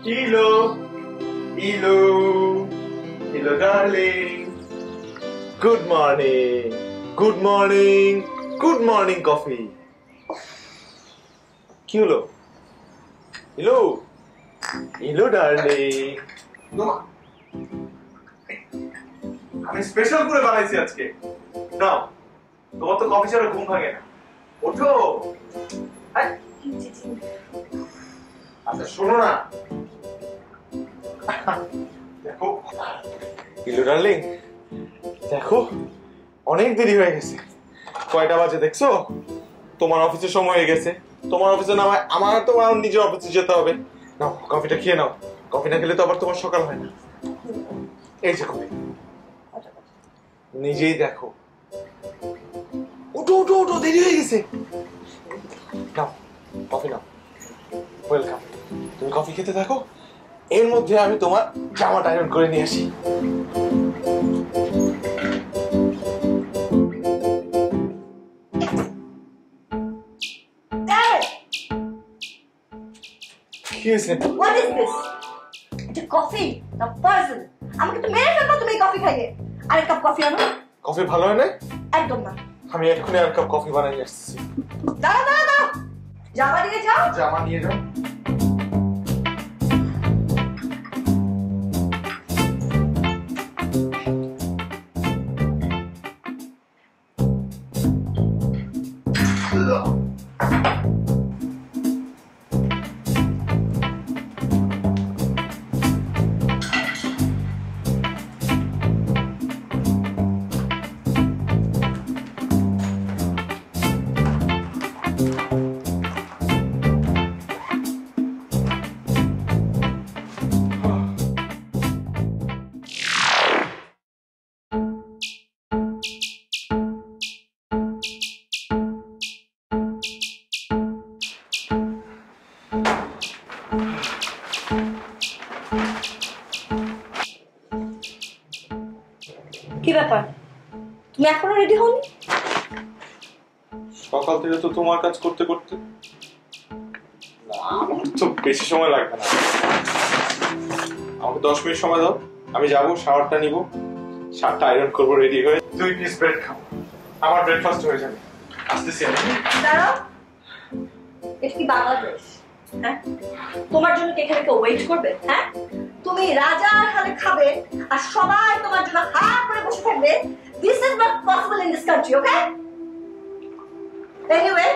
Hello, hello, hello, darling. Good morning, good morning, good morning, coffee. কি হলো? Hello, hello, darling. আমি special করে বানাইছি আজকে। নাও, তোমার তো কফি ছাড়া ঘুম ভাঙে না। ওঠো। আচ্ছা শোনো না। দেখো ইলু ডার্লিং, দেখো অনেক দেরি হয়ে গেছে। কয়টা বাজে দেখছো? তোমার অফিসের সময় হয়ে গেছে। তোমার অফিসে না আমার তো নিজের অফিসে যেতে হবে। নাও কফিটা খেয়ে নাও। কফি না খেলে তো আবার তোমার সকাল হয় না। এই যে কফি, নিজেই দেখো। উঠো উঠো উঠো, দেরি হয়ে গেছে। নাও কফি নাও। ওয়েলকাম। তুমি কফি খেতে থাকো, এর মধ্যে আমি তোমার জামাটা আয়রন করে নিয়ে আসি। কি হয়েছে? What is this? এটা কফি না পয়জন? আমাকে তো মেরে ফেলবো তুমি কফি খাইয়ে। আরেক কাপ কফি আনো। কফি ভালো হয় না? একদম না। আমি এক্ষুনি আর কাপ কফি বানাই আসছি। দাঁড়া দাঁড়া দাঁড়া, জামা নিয়ে যাও। জামা নিয়ে যাও। কি ব্যাপার, তুমি এখনো রেডি হওনি? সকাল থেকে তো তোমার কাজ করতে করতে আমার তো বেশি সময় লাগবে না। আমাকে 10 মিনিট সময় দাও, আমি যাবো, শাওয়ারটা নিব, শার্টটা আয়রন করবো, রেডি হয়ে 2 পিস ব্রেড খাবো, আমার ব্রেকফাস্ট হয়ে যাবে। আসতেছি আমি। দাঁড়াও, এটা কি বাংলাদেশ? হ্যাঁ, তোমার জন্য এখানে কেউ ওয়েট করবে? হ্যাঁ, তুমি রাজার হালে খাবে আর সবাই তোমার জন্য হা করে বসে থাকবে। This is not possible in this country, okay? Anyway,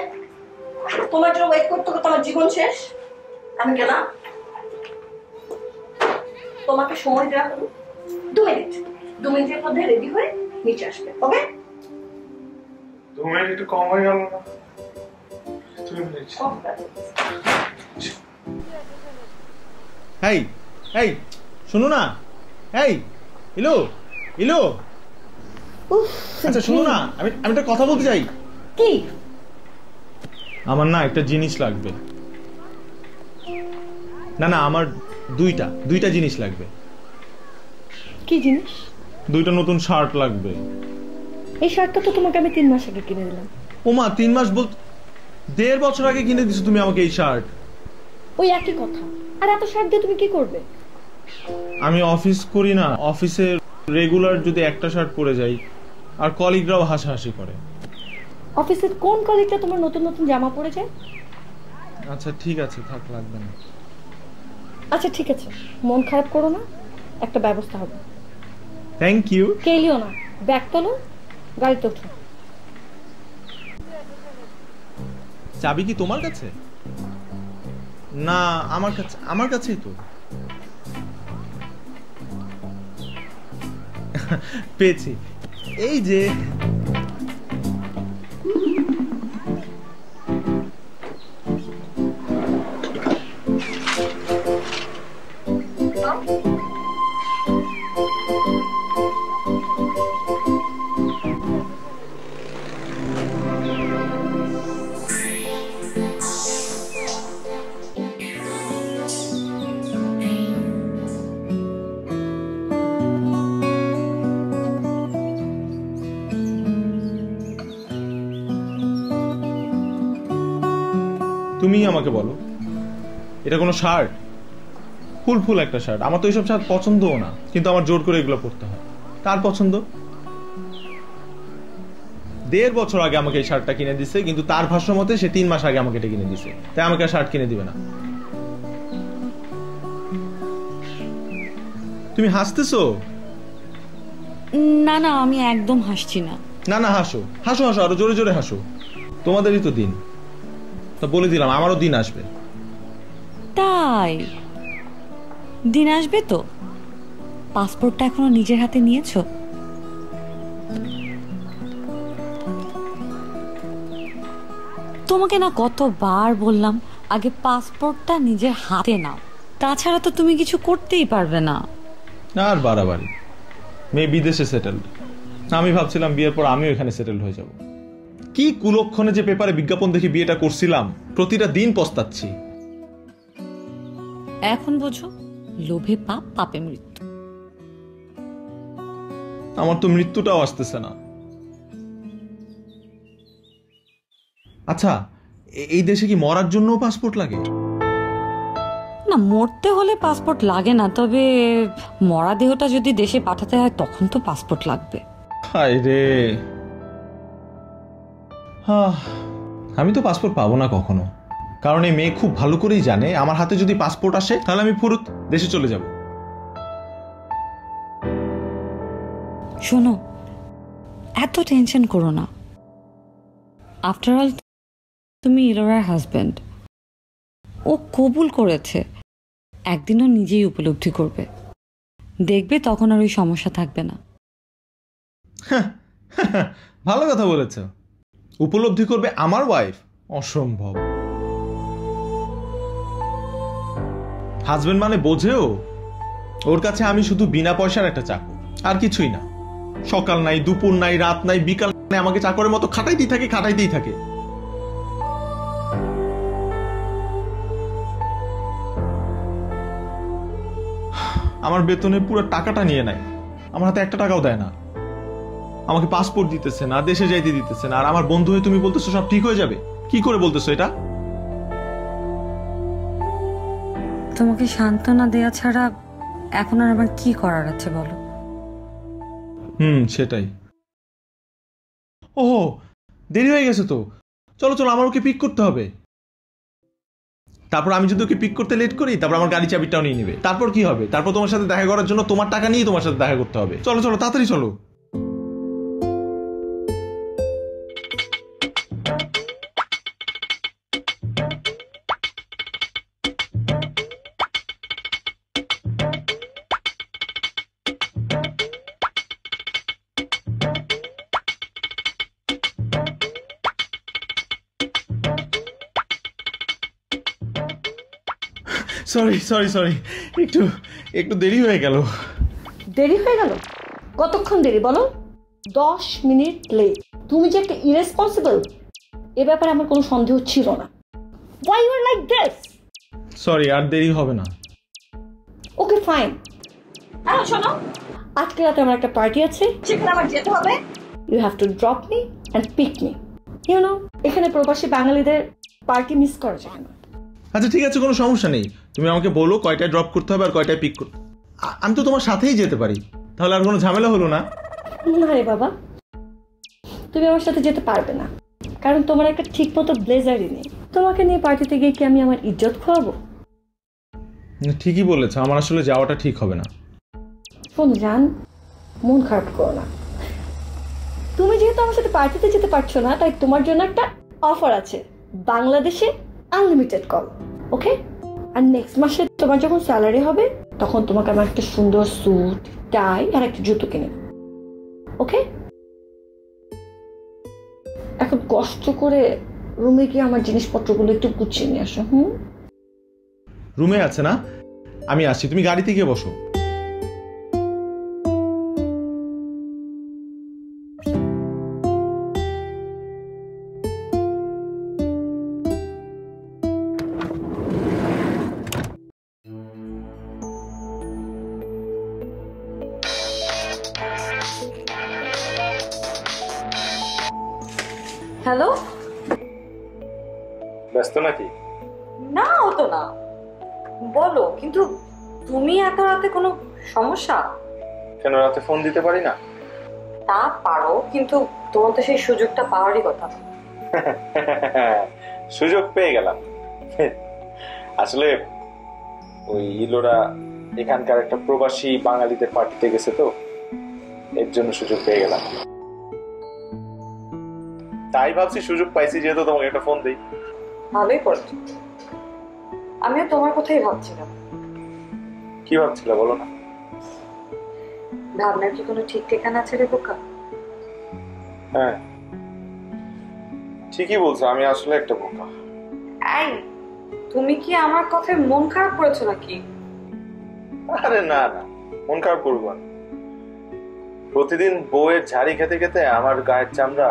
তোমার জন্য ওয়েট করতে করতে আমার জীবন শেষ। আমি গেলাম। তোমাকে সময় দেওয়া হলো 2 মিনিট। 2 মিনিটের মধ্যে রেডি হয়ে নিচে আসবে, ওকে? 2 মিনিট একটু কম হয়ে গেল না? 2 মিনিট। এই এই শোনো না, এই ইলু ইলু, আচ্ছা শোনো না, আমি একটা কথা বলতে চাই। কি? আমার না একটা জিনিস লাগবে। না না, আমার দুইটা জিনিস লাগবে। কি জিনিস? 2টা নতুন শার্ট লাগবে। এই শার্টটা তো তোমাকে আমি 3 মাস আগে কিনে দিলাম। ওমা, 3 মাস বল, 1.5 বছর আগে কিনে দিছো তুমি আমাকে এই শার্ট। ওই একই কথা। আর এত শার্ট দিয়ে তুমি কি করবে? আমি অফিস করি না, অফিসে রেগুলার যদি একটা শার্ট পরে যাই আর কলিগরাও হাসাহাসি করে। অফিসের কোন কলিগটা তোমার নতুন নতুন জামা পরে যায়? আচ্ছা ঠিক আছে, থাক, লাগবে না। আচ্ছা ঠিক আছে, মন খারাপ করো না, একটা ব্যবস্থা হবে। Thank you. কেলিও না, ব্যাগ তোলো, গাড়িতে ওঠো। চাবি কি তোমার কাছে? না, আমার কাছেই তো। পেয়েছি, এই যে। তুমিই আমাকে বলো, এটা কোনো শার্ট? ফুল ফুল একটা শার্ট, আমার তো এইসব শার্ট পছন্দও না, কিন্তু আমার জোর করে এগুলো পরতে হয়। কার পছন্দ? 1.5 বছর আগে আমাকে এই শার্টটা কিনে দিছে, কিন্তু তার ভাষ্য মতে সে 3 মাস আগে আমাকে এটা কিনে দিছে, তাই আমাকে শার্ট কিনে দিবে না। তুমি হাসতেছো? না না, আমি একদম হাসছি না। না না, হাসো হাসো হাসো, আরো জোরে জোরে হাসো। তোমাদেরই তো দিন, তো বলে দিলাম আমারও দিন আসবে। তাই দিন আসবে তো? পাসপোর্টটা এখনো নিজের হাতে নিয়েছো? তোমাকে না কতবার বললাম আগে পাসপোর্টটা নিজের হাতে নাও, তাছাড়া তো তুমি কিছু করতেই পারবে না। আর বাড়াবাড়ি, মেয়ে বিদেশে সেটেলড, আমি ভাবছিলাম বিয়ের পর আমিও এখানে সেটেল হয়ে যাব। কি কুলক্ষণে যে পেপারে বিজ্ঞাপন দেখে বিয়েটা করছিলাম, প্রতিটা দিন পস্তাচ্ছি। এখন বোঝো, লোভে পাপ, পাপে মৃত্যু। আমার তো মৃত্যুটাও আসতেছে না। আচ্ছা, এই দেশে কি মরার জন্য পাসপোর্ট লাগে? না, মরতে হলে পাসপোর্ট লাগে না, তবে মরা দেহটা যদি দেশে পাঠাতে হয় তখন তো পাসপোর্ট লাগবে। হায় রে, আমি তো পাসপোর্ট পাবো না কখনো, কারণ এই মেয়ে খুব ভালো করেই জানে আমার হাতে যদি পাসপোর্ট আসে তাহলে আমি ফুরুত দেশে চলে যাব। শোনো, এত টেনশন করো না। আফটার অল তুমি ইলোরার হাজবেন্ড, ও কবুল করেছে, একদিনও নিজেই উপলব্ধি করবে, দেখবে তখন আর ওই সমস্যা থাকবে না। ভালো কথা বলেছ, উপলব্ধি করবে আমার ওয়াইফ? অসম্ভব। হাজবেন্ড মানে বোঝেও, ওর কাছে আমি শুধু বিনা পয়সার একটা চাকর, আর কিছুই না। সকাল নাই, দুপুর নাই, রাত নাই, বিকাল নাই, আমাকে চাকরের মতো খাটাইতেই থাকে, খাটাইতেই থাকে। আমার বেতনে পুরো টাকাটা নিয়ে নেয়, আমার হাতে 1 টাকাও দেয় না। আমাকে পাসপোর্ট দিতেছে না, দেশে যাইতে দিতেছে না, আর আমার বন্ধু হয়ে তুমি বলতেছো সব ঠিক হয়ে যাবে। কি করে বলতেছো এটা? তোমাকে সান্ত্বনা দেয়া ছাড়া এখন আর আমার কি করার আছে বলো? সেটাই। ওহো, দেরি হয়ে গেছে তো, চলো চলো, আমার ওকে পিক করতে হবে। তারপর আমি যদি ওকে পিক করতে লেট করি, তারপর আমার গাড়ি চাবিটাও নিয়ে নেবে। তারপর কি হবে? তারপর তোমার সাথে দেখা করার জন্য তোমার টাকা নিয়ে তোমার সাথে দেখা করতে হবে। চলো চলো, তাড়াতাড়ি চলো। সরি সরি সরি, একটু একটু দেরি হয়ে গেল। দেরি হয়ে গেল? কতক্ষণ দেরি বলো? 10 মিনিট লেট। তুমি যে একটা ইরেসপন্সিবল, এ ব্যাপারে আমার কোনো সন্দেহ ছিল না। Why you are like this? Sorry, আর দেরি হবে না। Okay fine. শোনো, আজকে রাতে আমার একটা পার্টি আছে, সেখানে আমার যেতে হবে। You have to drop me and pick me. You know, এখানে প্রবাসী বাঙালিদের পার্টি মিস করা যায় না। আচ্ছা ঠিক আছে, কোনো সমস্যা নেই। তুমি আমাকে বলো কয়টায় ড্রপ করতে হবে আর কয়টায় পিক করতে। আমি তো তোমার সাথেই যেতে পারি, তাহলে আর কোনো ঝামেলা হলো না। না রে বাবা, তুমি আমার সাথে যেতে পারবে না, কারণ তোমার একটা ঠিক মতো ব্লেজারই নেই। তোমাকে নিয়ে পার্টিতে গিয়ে কি আমি আমার ইজ্জত খোয়াবো? ঠিকই বলেছো, আমার আসলে যাওয়াটা ঠিক হবে না। শোন জান, মন খারাপ করো না। তুমি যেহেতু আমার সাথে পার্টিতে যেতে পারছো না, তাই তোমার জন্য একটা অফার আছে, বাংলাদেশে আনলিমিটেড কল। ওকে? আর নেক্সট মাসে তোমার যখন স্যালারি হবে, তখন তোমাকে আমার একটা সুন্দর স্যুট, টাই আর একটা জুতো কিনে দেবো। ওকে? এখন কষ্ট করে রুমে গিয়ে আমার জিনিসপত্রগুলো একটু গুছিয়ে নিয়ে আসো। রুমে আছে না? আমি আসছি, তুমি গাড়িতে গিয়ে বসো। হ্যালো? ব্যস্ত নাকি? না, ও তো না, বলো। কিন্তু তুমি এত রাতে কোনো সমস্যা? কেন রাতে ফোন দিতে পারি না? তা পারো, কিন্তু তোমার তো সেই সুযোগটা পাওয়ারই কথা। সুযোগ পেয়ে গেলাম। আসলে ওই ইলোরা এখানকার একটা প্রবাসী বাঙালিদের পার্টিতে গেছে, তো এর জন্য সুযোগ পেয়ে গেলাম। তাই ভাবছি সুযোগ পাইছি যেহেতু তোমাকে একটা ফোন দেই। ভালোই করছো। আমিও তোমার কথাই ভাবছিলাম। কি ভাবছিলে বলো না? ভাবনার কি কোনো ঠিক ঠিকানা আছে রে বোকা? হ্যাঁ, ঠিকই বলছো, আমি আসলে একটা বোকা। এই, তুমি কি আমার কথায় মন খারাপ করেছো নাকি? আরে না না, মন খারাপ করবো না। প্রতিদিন বউয়ের ঝাড়ি খেতে খেতে আমার গায়ের চামড়া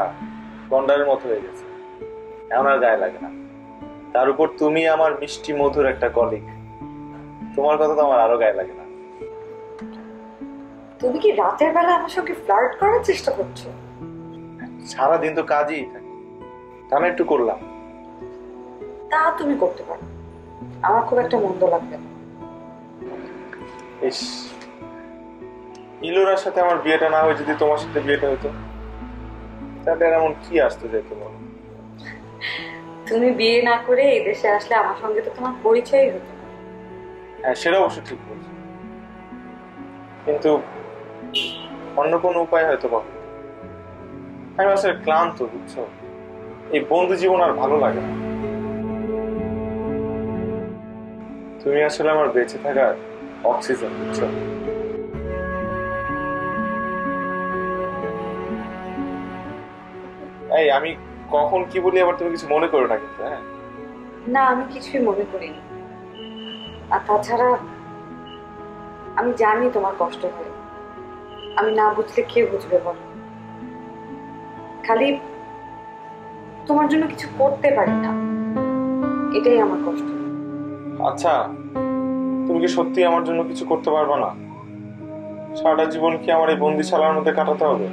গন্ডারের মতো হয়ে গেছে, এখন আর গায়ে লাগে না। তার উপর তুমি আমার মিষ্টি মধুর একটা কলিগ, তোমার কথা তো আমার আরো গায়ে লাগে না। তুমি কি রাতের বেলা আমার সঙ্গে ফ্লার্ট করার চেষ্টা করছো? সারাদিন তো কাজই থাকে, আমি একটু করলাম। তা তুমি করতে পারো, আমার খুব একটা মন্দ লাগবে না। ইস, ইলোরার সাথে আমার বিয়েটা না হয়ে যদি তোমার সাথে বিয়েটা হতো, তাহলে এমন কি আসতে যেত বলো? তুমি বিয়ে না করে এই দেশে আসলে আমার সঙ্গে তো তোমার পরিচয়ই হতো না। হ্যাঁ, সেটা অবশ্য ঠিক বলছো, কিন্তু অন্য কোনো উপায় হয়তো পাবো। আমি আসলে ক্লান্ত, বুঝছো? এই বন্ধু জীবন আর ভালো লাগে না। তুমি আসলে আমার বেঁচে থাকার অক্সিজেন, বুঝছো? এই আমি কখন কি বলি আবার তুমি কিছু মনে করো না কিন্তু। হ্যাঁ না, আমি কিছুই মনে করিনি। আর তাছাড়া আমি জানি তোমার কষ্ট হয়, আমি না বুঝলে কে বুঝবে বলো? খালি তোমার জন্য কিছু করতে পারি না, এটাই আমার কষ্ট। আচ্ছা, তুমি কি সত্যি আমার জন্য কিছু করতে পারবে না? সারাটা জীবন কি আমার এই বন্দিশালার মধ্যে কাটাতে হবে?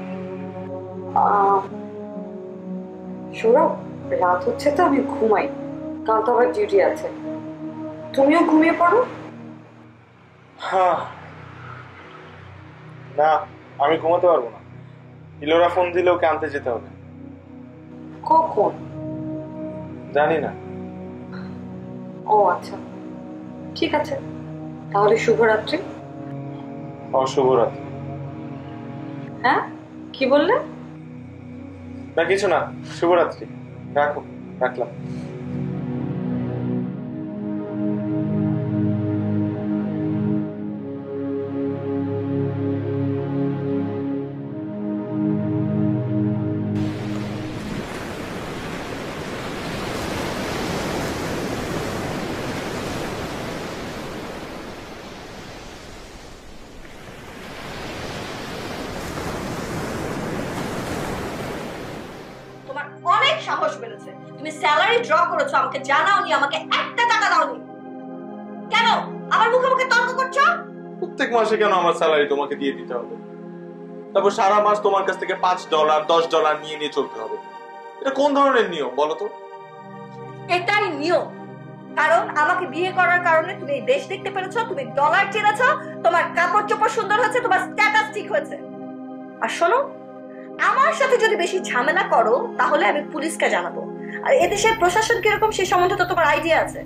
সৌরভ, রাত হচ্ছে তো আমি ঘুমাই, কাল তো আবার ডিউটি আছে। তুমিও ঘুমিয়ে পড়ো। হ্যাঁ, না, আমি ঘুমাতে পারবো না। ইলোরা ফোন দিলে ওকে আনতে যেতে হবে। কখন? জানি না। ও আচ্ছা, ঠিক আছে, তাহলে শুভরাত্রি। অশুভরাত্রি। হ্যাঁ, কি বললে? না কিছু না, শুভরাত্রি। রাখো, রাখলাম। অনেক সাহস বেড়েছে, তুমি স্যালারি ড্র করেছো, আমাকে জানাওনি, আমাকে একটা টাকা দাওনি। কেন আমার মুখে মুখে তর্ক করছো? প্রত্যেক মাসে কেন আমার স্যালারি তোমাকে দিয়ে দিতে হবে? তারপর সারা মাস তোমার কাছ থেকে $5 $10 নিয়ে নিয়ে চলতে হবে? এটা কোন ধরনের নিয়ম বলো তো? এটাই নিয়ম, কারণ আমাকে বিয়ে করার কারণে তুমি এই দেশ দেখতে পেরেছো, তুমি ডলার চেনেছো, তোমার কাপড় চোপড় সুন্দর হয়েছে, তোমার স্ট্যাটাস ঠিক হয়েছে। আর শোনো, আমার সাথে যদি বেশি ঝামেলা করো তাহলে আমি পুলিশকে জানাবো। আর এদেশের প্রশাসন কিরকম সেই সম্বন্ধে তো তোমার আইডিয়া আছে।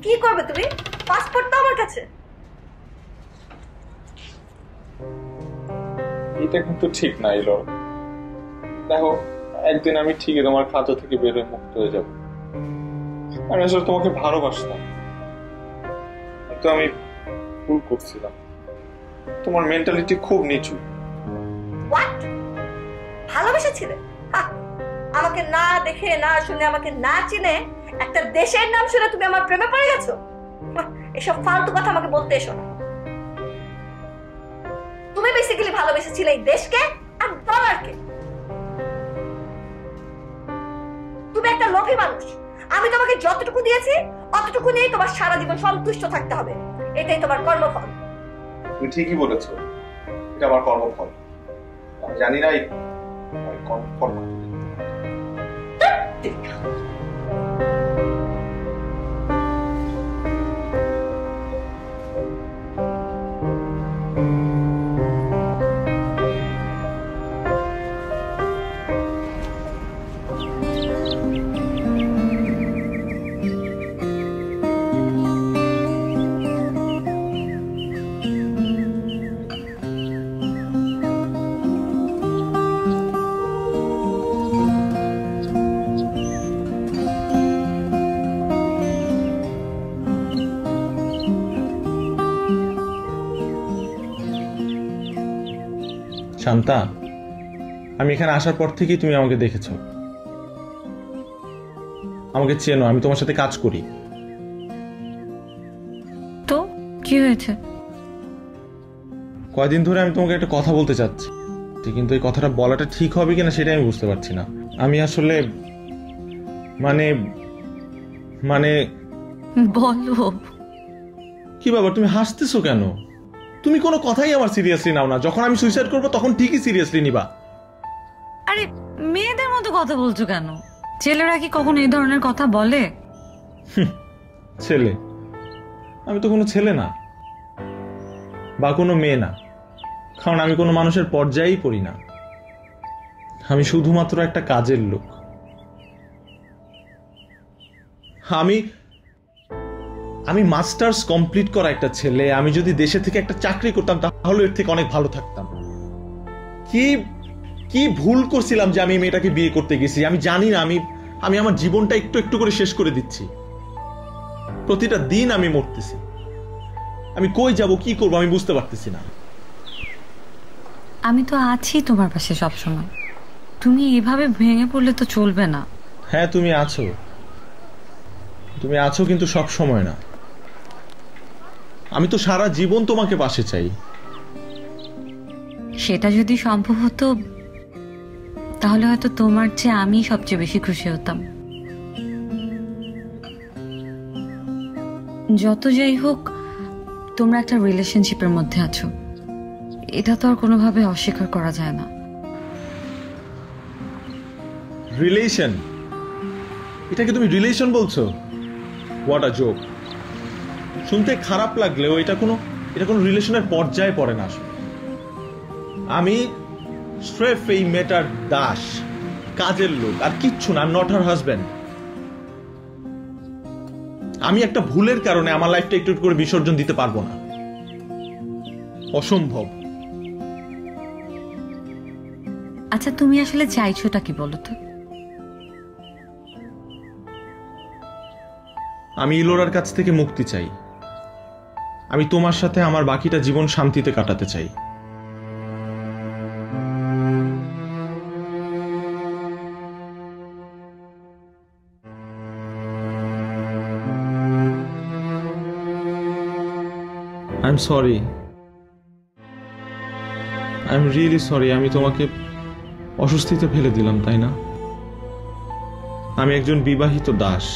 কি করবে তুমি? পাসপোর্ট তো আমার কাছে। এটা কিন্তু ঠিক না ইলো। দেখো, একদিন আমি ঠিকই তোমার খাঁচা থেকে বের হয়ে মুক্ত হয়ে যাব। আমি আসলে তোমাকে ভালোবাসতাম, কিন্তু আমি ভুল করছিলাম। তোমার মেন্টালিটি খুব নিচু। হোয়াট? ভালোবেসেছিলে? আমাকে না দেখে না শুনে, আমাকে না চিনে, একটা দেশের নাম শুনে তুমি আমার প্রেমে পড়ে গেছো? এসব ফালতু কথা আমাকে বলতে এসো না। তুমি বেসিক্যালি ভালোবেসেছিলে এই দেশকে আর ডলারকে। তুমি একটা লোভী মানুষ। আমি তোমাকে যতটুকু দিয়েছি অতটুকু নিয়েই তোমার সারা জীবন সন্তুষ্ট থাকতে হবে, এটাই তোমার কর্মফল। তুমি ঠিকই বলেছো, এটা আমার কর্মফল। আমি জানি না এই কর্মফল শান্তা, আমি এখানে আসার পর থেকেই তুমি আমাকে দেখেছো, আমাকে চেনো, আমি তোমার সাথে কাজ করি। তো কি হয়েছে? কয়দিন ধরে আমি তোমাকে একটা কথা বলতে চাচ্ছি, কিন্তু এই কথাটা বলাটা ঠিক হবে কিনা সেটা আমি বুঝতে পারছি না। আমি আসলে মানে মানে বলো। কি ব্যাপার, তুমি হাসতেছো কেন? তুমি কোনো কথাই আমার সিরিয়াসলি নাও না। যখন আমি সুইসাইড করবো তখন ঠিকই সিরিয়াসলি নিবা। আরে মেয়েদের মতো কথা বলছো কেন? ছেলেরা কি কখনো এই ধরনের কথা বলে? ছেলে? আমি তো কোনো ছেলে না বা কোনো মেয়ে না, কারণ আমি কোনো মানুষের পর্যায়েই পড়ি না। আমি শুধুমাত্র একটা কাজের লোক। আমি মাস্টার্স কমপ্লিট করা একটা ছেলে। আমি যদি দেশে থেকে একটা চাকরি করতাম তাহলে এর থেকে অনেক ভালো থাকতাম। কি কি ভুল করছিলাম যে আমি মেয়েটাকে বিয়ে করতে গেছি? আমি জানি না। আমি আমার জীবনটা একটু একটু করে শেষ করে দিচ্ছি। প্রতিটা দিন আমি মরতেছি। আমি কই যাব, কি করব আমি বুঝতে পারতেছি না। আমি তো আছি তোমার পাশে সব সময়। তুমি এভাবে ভেঙে পড়লে তো চলবে না। হ্যাঁ, তুমি আছো কিন্তু সব সময় না। আমি তো সারা জীবন তোমাকে পাশে চাই। সেটা যদি সম্ভব হতো তাহলে হয়তো তোমার চেয়ে আমি সবচেয়ে বেশি খুশি হতাম। যত যাই হোক, তোমরা একটা রিলেশনশিপের মধ্যে আছো, এটা তো আর কোনোভাবে অস্বীকার করা যায় না। রিলেশন? এটাকে তুমি রিলেশন বলছো? What a joke. শুনতে খারাপ লাগলেও এটা কোনো রিলেশনের পর্যায়ে পড়ে না। আসলে আমি স্রেফ এই মেয়েটার দাস, কাজের লোক, আর কিচ্ছু না। Not her husband. আমি একটা ভুলের কারণে আমার লাইফটা একটু একটু করে বিসর্জন দিতে পারবো না। অসম্ভব। আচ্ছা, তুমি আসলে চাইছোটা কি বলো তো? আমি ইলোরার কাছ থেকে মুক্তি চাই। আমি তোমার সাথে আমার বাকিটা জীবন শান্তিতে কাটাতে চাই। I'm sorry. I'm really sorry. আমি তোমাকে অস্বস্তিতে ফেলে দিলাম, তাই না? আমি একজন বিবাহিত দাস।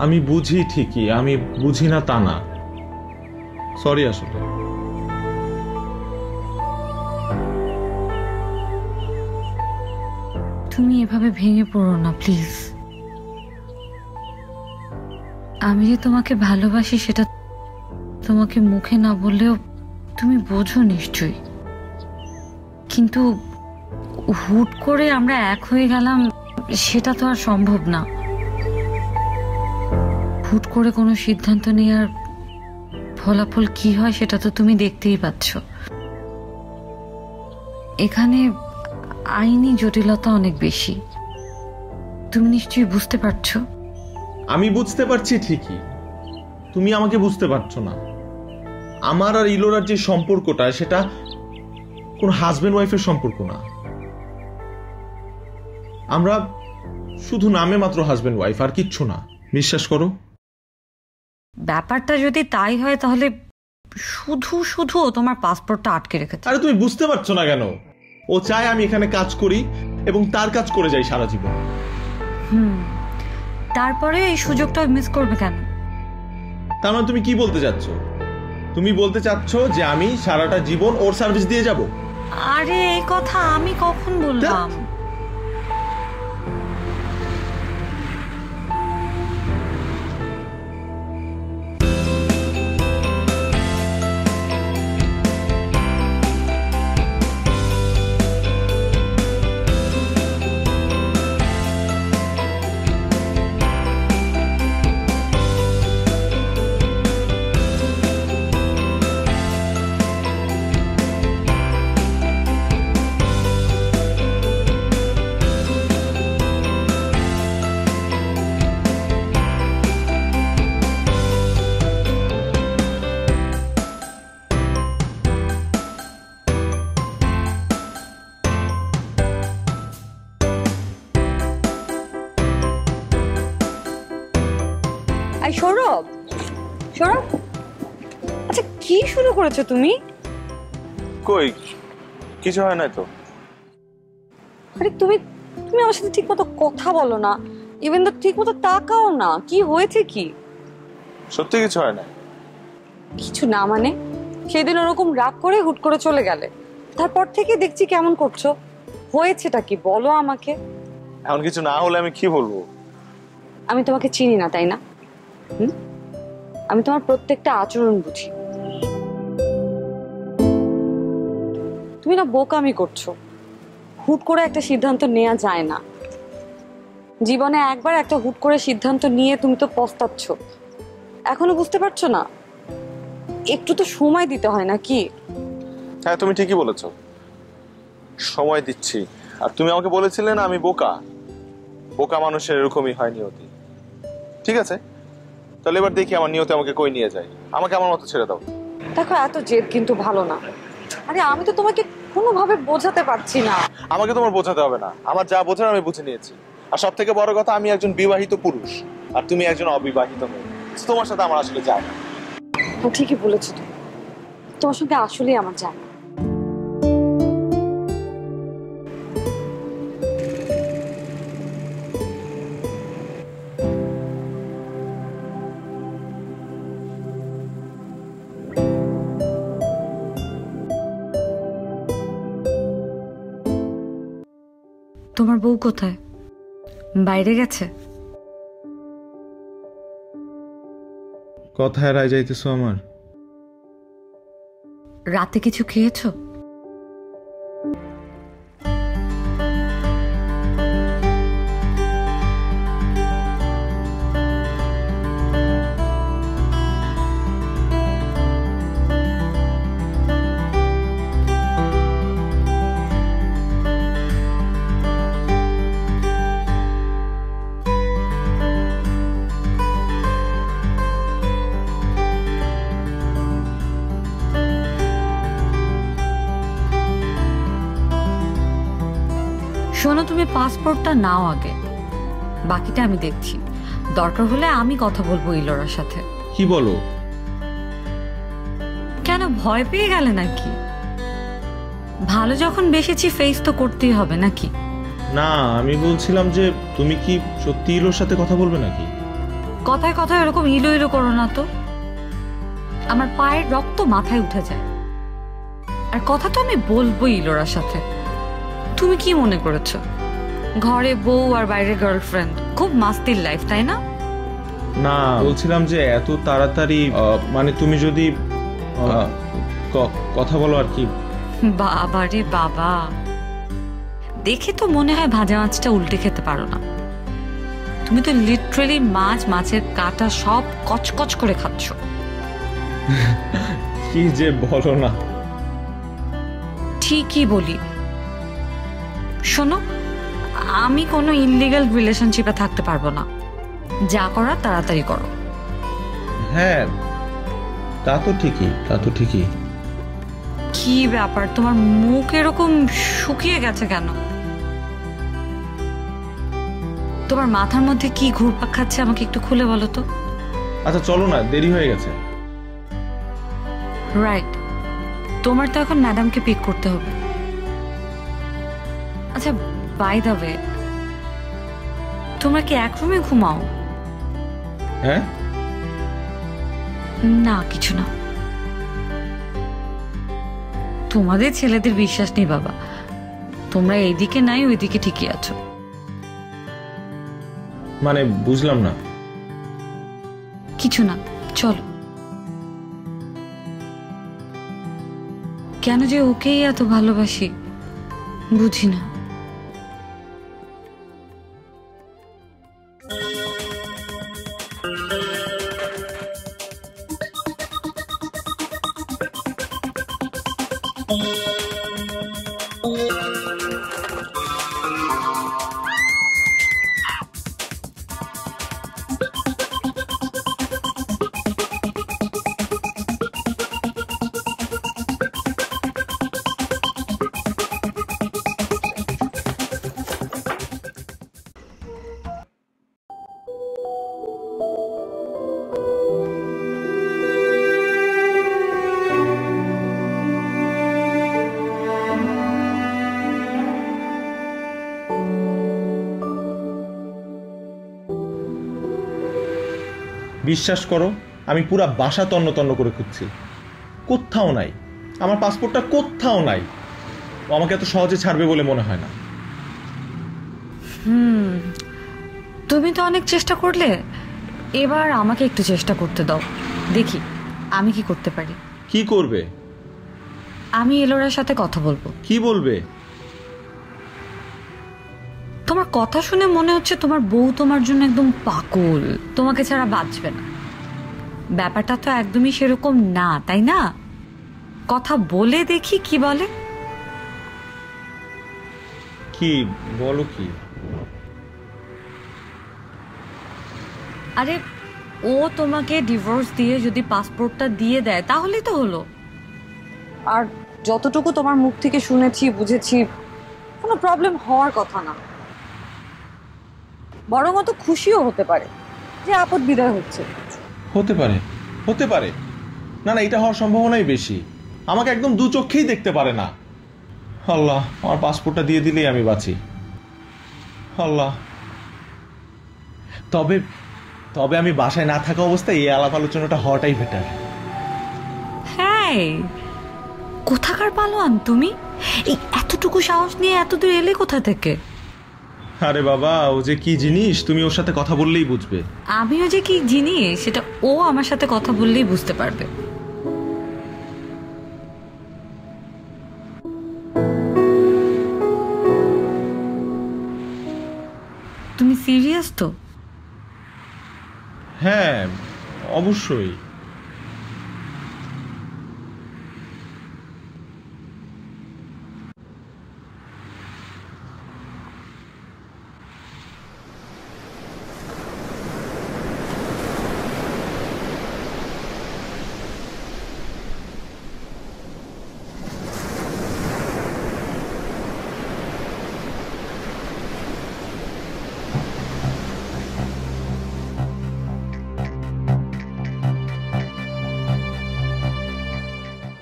আমি বুঝি ঠিকই, আমি বুঝি না তা না। সরি আসলে। তুমি এভাবে ভেঙে পড়ো না প্লিজ। আমি যে তোমাকে ভালোবাসি সেটা তোমাকে মুখে না বললেও তুমি বোঝো নিশ্চয়ই। কিন্তু হুট করে আমরা এক হয়ে গেলাম, সেটা তো আর সম্ভব না। হুট করে কোনো সিদ্ধান্ত নেওয়ার ফলাফল কি হয় সেটা তো তুমি দেখতেই পাচ্ছ। এখানে আইনি জটিলতা অনেক বেশি, তুমি নিশ্চয়ই বুঝতে পারছো। আমি বুঝতে পারছি ঠিকই, তুমি আমাকে বুঝতে পারছো না। আমার আর ইলোরার যে সম্পর্কটা, সেটা কোনো হাজবেন্ড ওয়াইফের সম্পর্ক না। আমরা শুধু নামে মাত্র হাজবেন্ড ওয়াইফ, আর কিচ্ছু না। বিশ্বাস করো। ব্যাপারটা যদি তাই হয় তাহলে শুধু শুধু তোমার পাসপোর্টটা আটকে রেখেছে। আরে তুমি বুঝতে পারছো না কেন? ও চায় আমি এখানে কাজ করি এবং তার কাজ করে যাই সারা জীবন। তারপরে এই সুযোগটা মিস করবে কেন? তার মানে তুমি কি বলতে চাচ্ছ? তুমি বলতে চাচ্ছ যে আমি সারাটা জীবন ওর সার্ভিস দিয়ে যাব? আরে এই কথা আমি কখন বললাম? আচ্ছা কি শুরু করেছো তুমি? কই কিছু হয় না তো। আরে তুমি তুমি আমার সাথে ঠিক মতো কথা বলো না, ইভেন তো ঠিক মতো তাকাও না। কি হয়েছে কি? সত্যি কিছু হয় না। কিছু না মানে? সেদিন ওরকম রাগ করে হুট করে চলে গেলে, তারপর থেকে দেখছি কেমন করছো। হয়েছেটা কি বলো আমাকে। এখন কিছু না হলে আমি কি বলবো? আমি তোমাকে চিনি না তাই না? আমি তোমার প্রত্যেকটা আচরণ বুঝি। তুমি না বোকামি করছো। হুট করে একটা সিদ্ধান্ত নেওয়া যায় না। জীবনে একবার একটা হুট করে সিদ্ধান্ত নিয়ে তুমি তো পস্তাচ্ছ। এখনো বুঝতে পারছো না? একটু তো সময় দিতে হয় নাকি? হ্যাঁ তুমি ঠিকই বলেছো, সময় দিচ্ছি। আর তুমি আমাকে বলেছিলে না আমি বোকা। বোকা মানুষের এরকমই হয় নিয়তি। ঠিক আছে, তাহলে এবার দেখি আমার নিয়তি আমাকে কই নিয়ে যায়। আমাকে আমার মতো ছেড়ে দাও। দেখো এত জেদ কিন্তু ভালো না। আরে আমি তো তোমাকে কোনোভাবে বোঝাতে পারছি না। আমাকে তোমার বোঝাতে হবে না, আমার যা বোঝার আমি বুঝে নিয়েছি। আর সব থেকে বড় কথা, আমি একজন বিবাহিত পুরুষ আর তুমি একজন অবিবাহিত মেয়ে। তোমার সাথে আমার আসলে যায় না। ঠিকই বলেছো তুমি, তোমার সঙ্গে আসলেই আমার যায় না। তোমার বউ কোথায়? বাইরে গেছে? কথায় রায় যাইতেছো আমার? রাতে কিছু খেয়েছো? শোনো, তুমি পাসপোর্টটা নাও আগে, বাকিটা আমি দেখছি। দরকার হলে আমি কথা বলবো ইলোরার সাথে। কি বলো? কেন ভয় পেয়ে গেলে নাকি? ভালো যখন বেসেছি ফেস তো করতেই হবে নাকি? না, আমি বলছিলাম যে তুমি কি সত্যি ইলোর সাথে কথা বলবে নাকি? কথায় কথায় এরকম ইলো ইলো করো না তো। আমার পায়ের রক্ত মাথায় উঠে যায়। আর কথা তো আমি বলবোই ইলোরার সাথে। তুমি কি মনে করেছো ঘরে বউ আর বাইরে গার্লফ্রেন্ড খুব মাস্তির লাইফ, তাই না? না, বলছিলাম যে এত তাড়াতাড়ি মানে তুমি যদি কথা বলো আর কি। বাবা রে বাবা, দেখে তো মনে হয় ভাজা মাছটা উল্টে খেতে পারো না। তুমি তো লিটারালি মাছের কাঁটা সব কচকচ করে খাচ্ছ। কি যে বলো না। ঠিকই বলি। শোনো, আমি কোনো ইললিগাল রিলেশনশিপে থাকতে পারবো না। যা করার তাড়াতাড়ি করো। হ্যাঁ তা তো ঠিকই। কি ব্যাপার, তোমার মুখ এরকম শুকিয়ে গেছে কেন? তোমার মাথার মধ্যে কি ঘুরপাক খাচ্ছে আমাকে একটু খুলে বলো তো। আচ্ছা চলো না, দেরি হয়ে গেছে। রাইট, তোমার তো এখন ম্যাডামকে পিক করতে হবে। আচ্ছা বাই দ্য ওয়ে, তোমরা কি এক রুমে ঘুমাও? হ্যাঁ না কিছু না। তোমাদের ছেলেদের বিশ্বাস নেই বাবা, তোমরা এইদিকে নাই ওইদিকে ঠিকই আছো। মানে বুঝলাম না। কিছু না, চলো। কেন যে ওকেই এত ভালোবাসি বুঝি না। বিশ্বাস করো, আমি পুরা বাসা তন্ন তন্ন করে খুঁজছি, কোথাও নাই, আমার পাসপোর্টটা কোথাও নাই। ও আমাকে এত সহজে ছাড়বে বলে মনে হয় না। তুমি তো অনেক চেষ্টা করলে, এবার আমাকে একটু চেষ্টা করতে দাও, দেখি আমি কি করতে পারি। কি করবে? আমি এলোরার সাথে কথা বলবো। কি বলবে? তোমার কথা শুনে মনে হচ্ছে তোমার বউ তোমার জন্য একদম পাগল, তোমাকে ছাড়া বাঁচবে না। ব্যাপারটা তো একদমই সেরকম না, তাই না? কথা বলে দেখি কি বলে। কি বলো? কি? আরে ও তোমাকে ডিভোর্স দিয়ে যদি পাসপোর্টটা দিয়ে দেয় তাহলেই তো হলো। আর যতটুকু তোমার মুখ থেকে শুনেছি বুঝেছি, কোনো প্রবলেম হওয়ার কথা না, বরং তো খুশিও হতে পারে যে আপদ বিদায় হচ্ছে। হতে পারে, হতে পারে। না না, এটা হওয়ার সম্ভাবনাই বেশি। আমাকে একদম দু চোখেই দেখতে পারে না। আল্লাহ, আমার পাসপোর্টটা দিয়ে দিলেই আমি বাঁচি। আল্লাহ। তবে তবে আমি বাসায় না থাকা অবস্থায় এই আলাপ আলোচনাটা হওয়াটাই বেটার। হ্যাঁ, কোথাকার পালোয়ান তুমি? এই এতটুকু সাহস নিয়ে এত দূর এলে কোথা থেকে? আরে বাবা, ও যে কি জিনিস তুমি ওর সাথে কথা বললেই বুঝবে। আমিও যে কি জিনিস সেটা ও আমার সাথে কথা বললেই বুঝতে পারবে। তুমি সিরিয়াস তো? হ্যাঁ, অবশ্যই।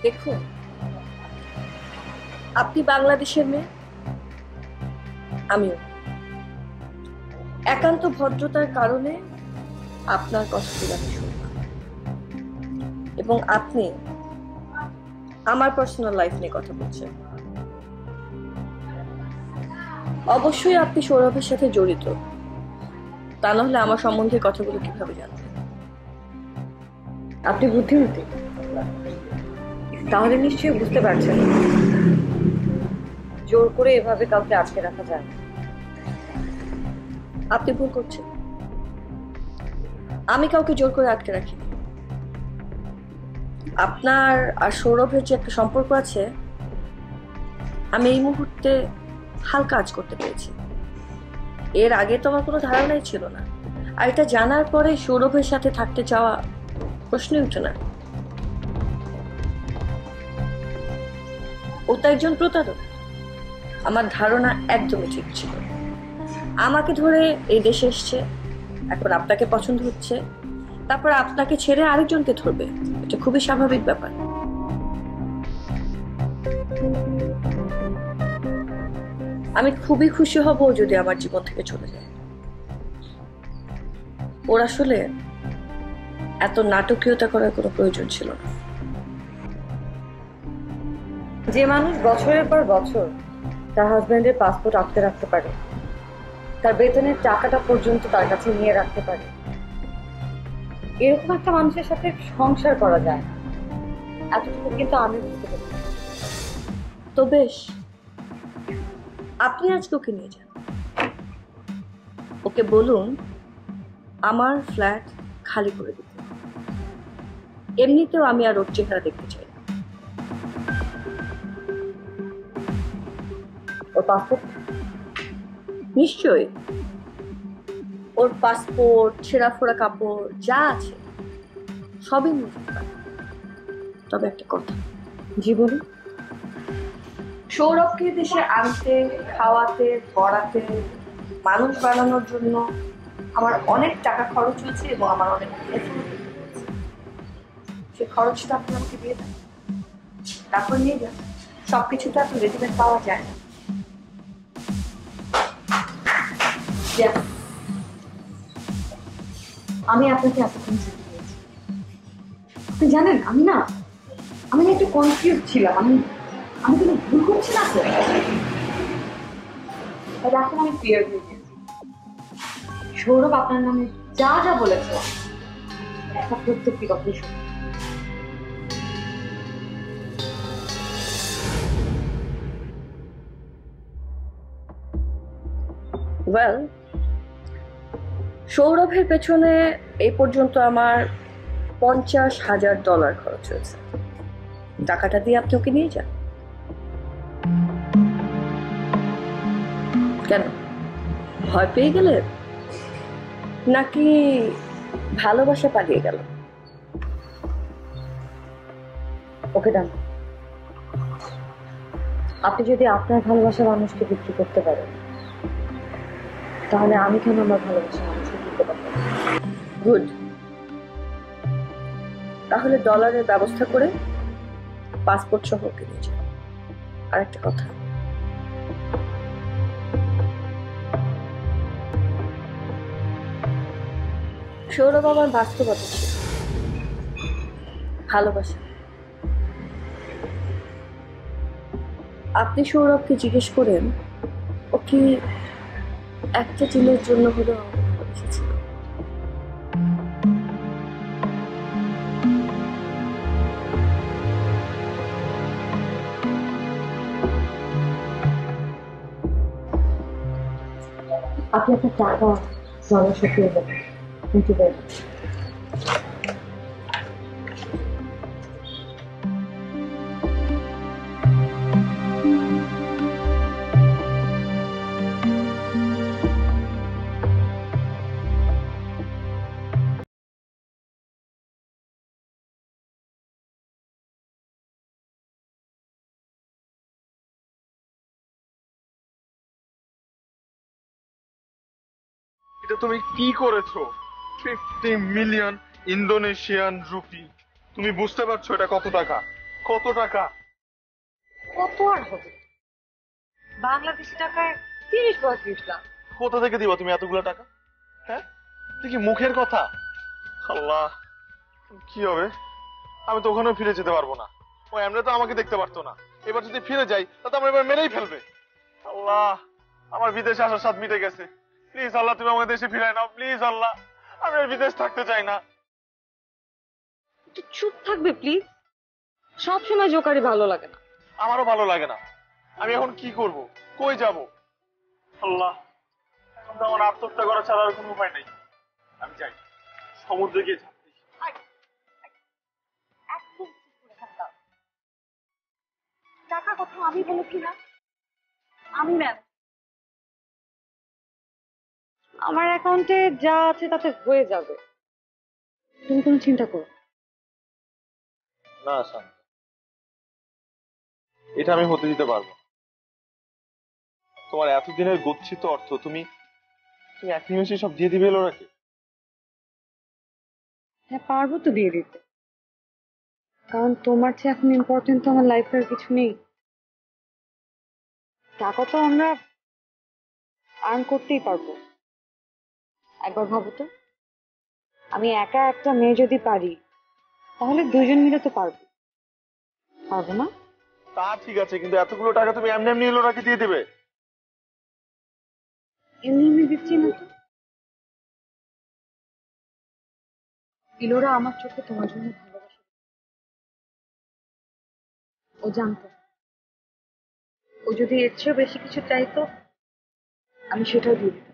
দেখুন, আপনি বাংলাদেশের মেয়ে, আমিও। একান্ত ভদ্রতার কারণে আপনার কথাগুলো আমি শুনব, এবং আপনি আমার পার্সোনাল লাইফ নিয়ে কথা বলছেন। অবশ্যই আপনি সৌরভের সাথে জড়িত, তা নাহলে আমার সম্বন্ধে কথাগুলো কিভাবে জানবেন? আপনি বুদ্ধিমতী, তাহলে নিশ্চয়ই বুঝতে পারছেন জোর করে এভাবে কাউকে আটকে রাখা যায় না। আপনি ভুল করছেন। আমি কাউকে জোর করে আটকে রাখিনি। আপনার আর সৌরভের যে একটা সম্পর্ক আছে, আমি এই মুহূর্তে হালকা আঁচ করতে পেরেছি। এর আগে তো আমার কোনো ধারণাই ছিল না, আর এটা জানার পরে সৌরভের সাথে থাকতে চাওয়া প্রশ্নই উঠে না। ও তো একজন প্রতারক। আমার ধারণা একদমই ঠিক ছিল। আমাকে ধরে এই দেশে এসছে, এখন আপনাকে পছন্দ হচ্ছে, তারপর আপনাকে ছেড়ে আরেকজনকে ধরবে। এটা খুবই স্বাভাবিক ব্যাপার। আমি খুবই খুশি হব যদি আমার জীবন থেকে চলে যায়। ওর আসলে এত নাটকীয়তা করার কোনো প্রয়োজন ছিল না। যে মানুষ বছরের পর বছর তার হাজবেন্ডের পাসপোর্ট আটকে রাখতে পারে, তার বেতনের টাকাটা পর্যন্ত তার কাছে নিয়ে রাখতে পারে, এরকম একটা মানুষের সাথে সংসার করা যায়, এতটুকু কিন্তু আমি বুঝতে পারি। তো বেশ, আপনি আজকে ওকে নিয়ে যান। ওকে বলুন আমার ফ্ল্যাট খালি করে দিতে। এমনিতেও আমি আর ওর চেহারা দেখতে চাই না। ওর পাসপোর্ট? নিশ্চয়ই। ওর পাসপোর্ট, ছেঁড়া ফোড়া কাপড় যা আছে সবই নিয়ে যেতে পারে। তবে একটা কথা। জি বলুন। সৌরভকে দেশে আনতে, খাওয়াতে, পড়াতে, মানুষ বানানোর জন্য আমার অনেক টাকা খরচ হয়েছে এবং আমার অনেক সে খরচটা আপনি আমাকে দিয়ে দেন, তারপর নিয়ে যান। সবকিছু তো আপনি রেডিমেড পাওয়া যায় না। আমি আপনাকে এতক্ষণ আপনি জানেন আমি না একটু কনফিউজ ছিলাম। আমি কিন্তু ভুল করছি না তো? আর এখন আমি ক্লিয়ার হয়ে গেছি। সৌরভ আপনার নামে যা যা বলেছে একটা প্রত্যেকটি কথাই শুনে। ওয়েল, সৌরভের পেছনে এই পর্যন্ত আমার $50,000 খরচ হয়েছে। টাকাটা দিয়ে আপনি ওকে নিয়ে যান। কেন, ভয় পেয়ে গেলে নাকি ভালোবাসা পালিয়ে গেল? ওকে ডান। আপনি যদি আপনার ভালোবাসা মানুষকে বিক্রি করতে পারেন, তাহলে আমি কেন আমার ভালোবাসা মানুষকে দিতে পারবো? গুড। তাহলে ডলারের ব্যবস্থা করে পাসপোর্ট সহ ওকে নিয়ে যান। আর একটা কথা, সৌরভ আমার বাস্তবতা ছিল, ভালোবাসা। আপনি সৌরভকে জিজ্ঞেস করেন ও কি একটা দিনের জন্য হলেও আমাকে ভালোবেসেছিল। আপনি আপনার টাকা ডলার সরিয়ে দেবেন। Thank you very much. এটা তুমি কি করেছো? 50 মিলিয়ন ইন্দোনেশিয়ান রুপি। তুমি বুঝতে পারছো এটা কত টাকা? কত টাকা? কত আর হবে? বাংলাদেশি টাকায় 30-35 লাখ। কোথা থেকে দিবা তুমি এতগুলো টাকা? হ্যাঁ, এটা কি মুখের কথা? আল্লাহ, কি হবে? আমি তো ওখানেও ফিরে যেতে পারবো না। ও এমনি তো আমাকে দেখতে পারতো না। এবার যদি ফিরে যাই তাহলে আমার এবার মেরেই ফেলবে। আল্লাহ, আমার বিদেশে আসার স্বাদ মিটে গেছে। প্লিজ আল্লাহ, তুমি আমাকে দেশে ফিরায় নাও। প্লিজ আল্লাহ, আমি আর বিদেশ থাকতে চাই না। একটু চুপ থাকবে প্লিজ? সবসময় জোকারি ভালো লাগে না। আমারও ভালো লাগে না। আমি এখন কি করব? কই যাব? আল্লাহ, এখন তো আমার আত্মহত্যা করা ছাড়া আর কোনো উপায় নেই। আমি চাই সমুদ্রে গিয়ে ঝাঁপ দিই। টাকার কথা আমি বলেছি না? আমি ম্যাম, আমার অ্যাকাউন্টে যা আছে তাতে হয়ে যাবে। তুমি কোনো চিন্তা করো না শান্ত, এটা আমি হতে দিতে পারবো না। তোমার এতদিনের গচ্ছিত অর্থ তুমি তুমি এক নিমেষে সব দিয়ে দিবে ওনাকে? হ্যাঁ, পারবো তো দিয়ে দিতে। কারণ তোমার চেয়ে এখন ইম্পর্টেন্ট তো আমার লাইফে আর কিছু নেই। টাকা তো আমরা আর্ন করতেই পারবো। একবার ভাবো তো, আমি একা একটা মেয়ে যদি পারি, তাহলে দুজন মিলে তো পারবো। পারবো না? তা ঠিক আছে, কিন্তু এতগুলো টাকা তুমি এমনি এমনি ওনাকে দিয়ে দিবে? এমনি এমনি দিচ্ছি না তো। ইলোরা আমার চোখে তোমার জন্য ভালোবাসা। ও জানতো, ও যদি এর চেয়েও বেশি কিছু চাইতো, আমি সেটাও দিয়ে দিতাম।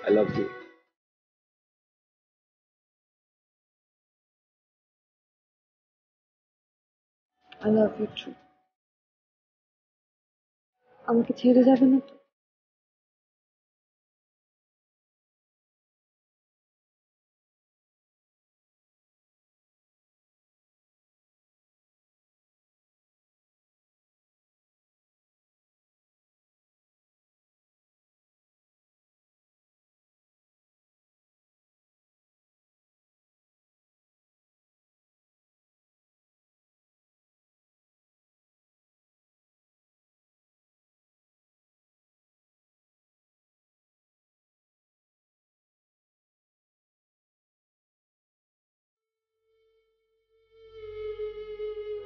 I love you. I love you too. আমাকে ছেড়ে যাবে না তো?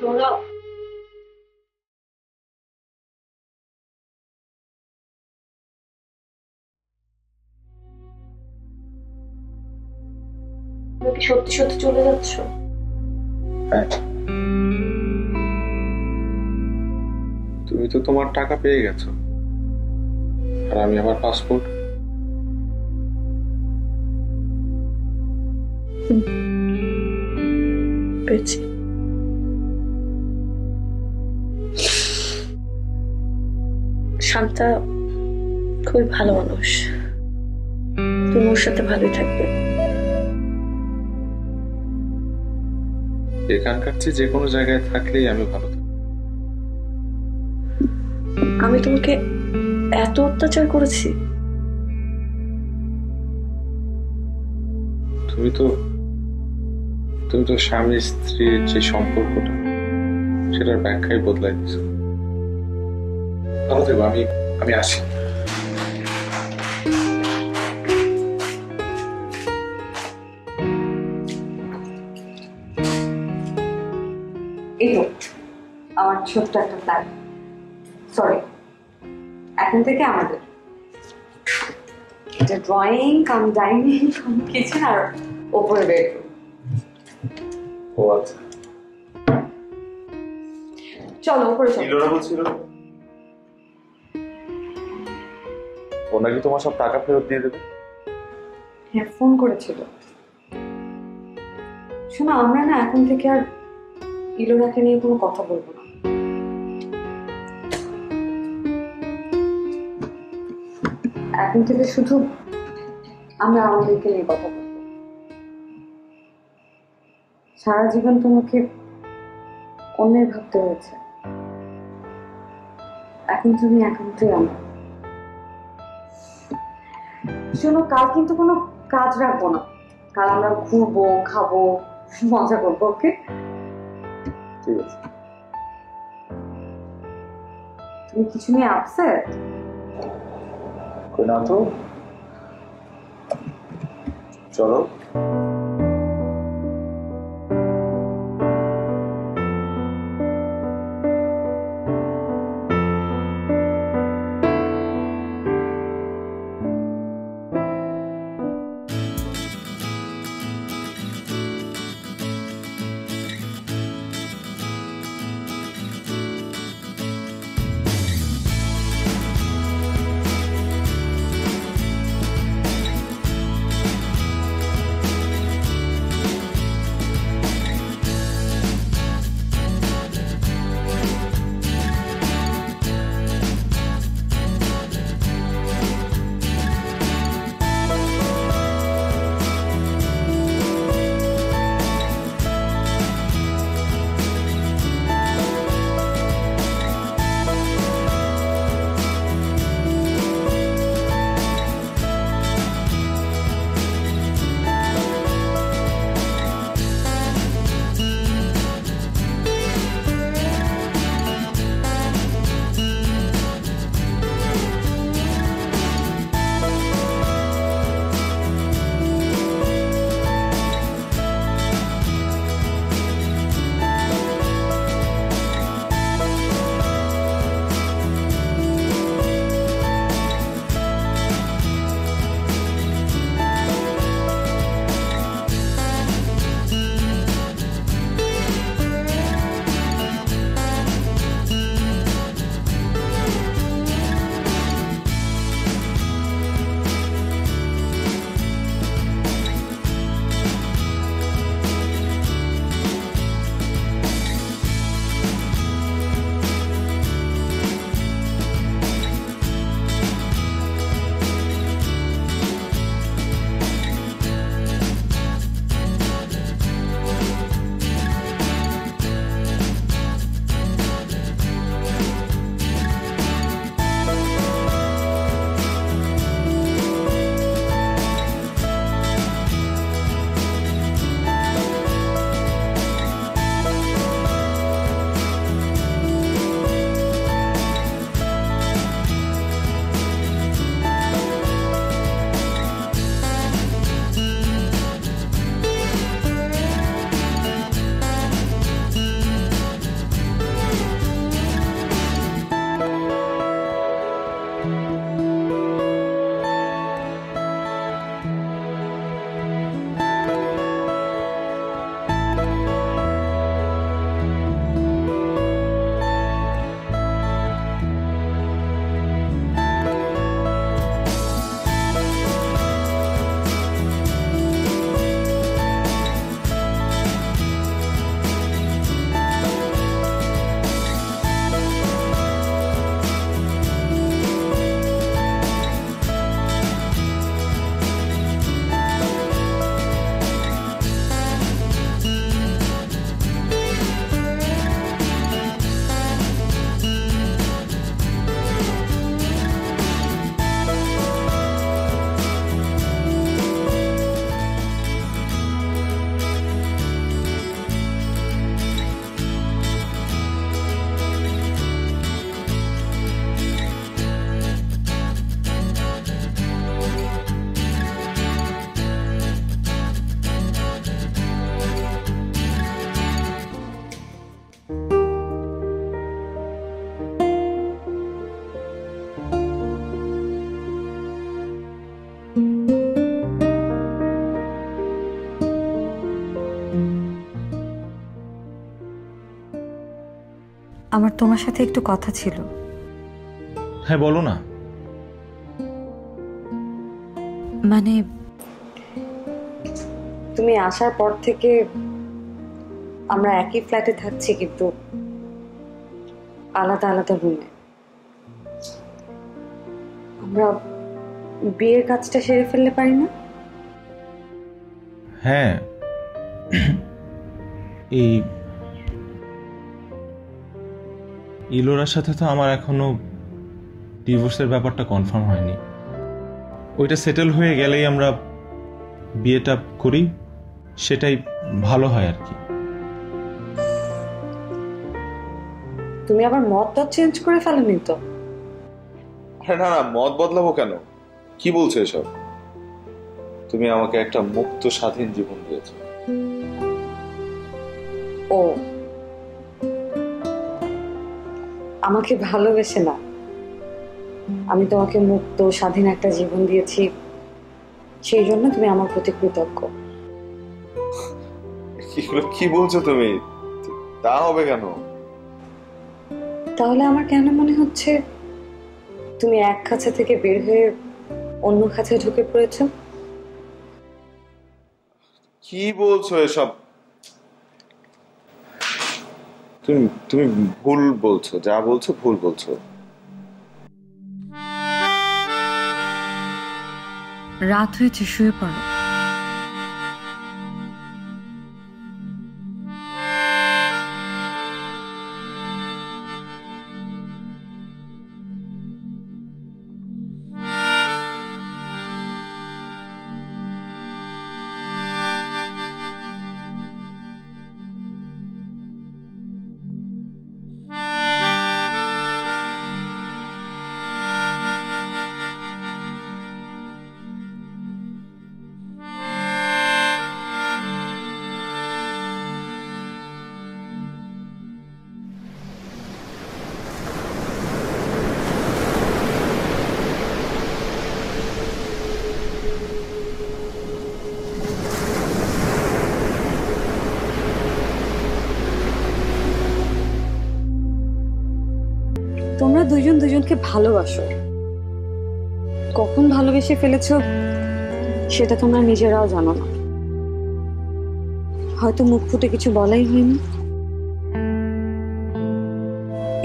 তোমরা কি সত্যি সত্যি চলে যাচ্ছ? হ্যাঁ, তুমি তো তোমার টাকা পেয়ে গেছো, আর আমি আমার পাসপোর্ট। পেয়েছি। শান্তা খুবই ভালো মানুষ, তুমি ওর সাথে ভালোই থাকবে। এখানকার চেয়ে যে কোনো জায়গায় থাকলেই আমি ভালো থাকি। আমি তোমাকে এত অত্যাচার করেছি? তুমি তো স্বামী স্ত্রীর যে সম্পর্কটা, সেটার ব্যাখ্যাই বদলাই দিছো। ভালো থেকো, আমি আসি। এই তো আমার ছোট্ট একটা প্ল্যান। সরি, এখন থেকে আমাদের এটা drawing cum dining cum kitchen আর ওপরে বেডরুম। ও আচ্ছা, চলো উপরে চলো। ইলোরা বলছিল ও নাকি তোমার সব টাকা ফেরত দিয়ে দেবে। হ্যাঁ, ফোন করেছিল। শোনো, আমরা না এখন থেকে আর ইলোরাকে নিয়ে কোনো কথা বলবো না। এখন থেকে শুধু আমরা আমাদেরকে নিয়ে কথা বলবো। সারা জীবন তোমাকে অন্যের ভাবতে হয়েছে, এখন তুমি একান্তই আমার। শোনো, কাল কিন্তু কোনো কাজ রাখবো না। কাল আমরা ঘুরবো, খাবো, মজা করবো। ওকে, ঠিক আছে। তুমি কিছু নিয়ে আপসেট? কই না তো, চলো। আমার তোমার সাথে একটু কথা ছিল। হ্যাঁ বলো না। মানে তুমি আসার পর থেকে আমরা একই ফ্ল্যাটে থাকছি, কিন্তু আলাদা আলাদা রুমে। আমরা বিয়ের কাজটা সেরে ফেললে পারি না? হ্যাঁ, এই ইলোরার সাথে তো আমার এখনো ডিভোর্সের ব্যাপারটা কনফার্ম হয়নি। ওইটা সেটেল হয়ে গেলেই আমরা বিয়েটা করি, সেটাই ভালো হয় আর কি। তুমি আবার মতটা চেঞ্জ করে ফেলোনি তো? আরে না না, মত বদলাবো কেন? কি বলছো এসব? তুমি আমাকে একটা মুক্ত স্বাধীন জীবন দিয়েছো। ও আমাকে ভালোবেসে না, আমি তোমাকে মুক্ত স্বাধীন একটা জীবন দিয়েছি, সেই জন্য তুমি আমার প্রতি কৃতজ্ঞ। এগুলো কি বলছো তুমি? তা হবে কেন? তাহলে আমার কেন মনে হচ্ছে তুমি এক খাঁচা থেকে বের হয়ে অন্য খাঁচায় ঢুকে পড়েছ? কি বলছো এসব? তুমি তুমি ভুল বলছো, যা বলছো ভুল বলছো। রাত হয়েছে, শুয়ে পড়ো। তোমরা দুজন দুজনকে ভালোবাসো, কখন ভালোবেসে ফেলেছো সেটা তোমরা নিজেরাও জানো না। হয়তো মুখ ফুটে কিছু বলাই হয়নি।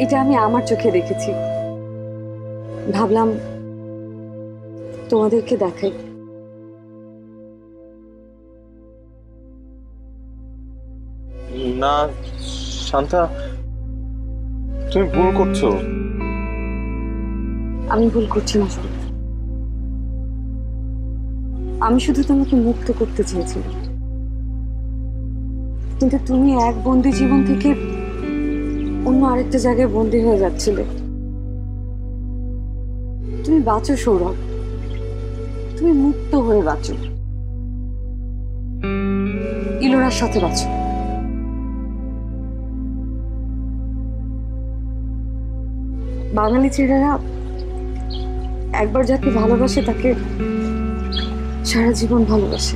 এটা আমি আমার চোখে দেখেছি, ভাবলাম তোমাদেরকে দেখাই। না শান্তা, তুমি ভুল করছো। আমি ভুল করছি না সব, আমি শুধু তোমাকে মুক্ত করতে চেয়েছিলাম, কিন্তু তুমি এক বন্দি জীবন থেকে অন্য আরেকটা জায়গায় বন্দি হয়ে যাচ্ছিলে। তুমি বাঁচো সৌরভ, তুমি মুক্ত হয়ে বাঁচো, ইলোরার সাথে বাঁচো। বাঙালি ছেলেরা একবার যাকে ভালোবাসে তাকে সারা জীবন ভালোবাসে।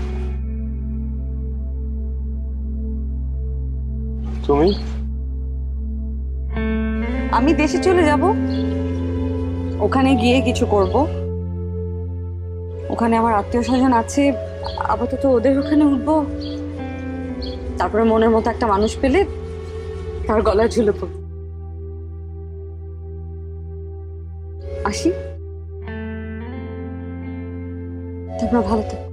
তুমি? আমি দেশে চলে যাব, ওখানে গিয়ে কিছু করব, ওখানে আমার আত্মীয় স্বজন আছে, আপাতত ওদের ওখানে উঠবো, তারপরে মনের মতো একটা মানুষ পেলে তার গলায় ঝুলে পড়ব। আসি, তোমরা ভালো থাকো।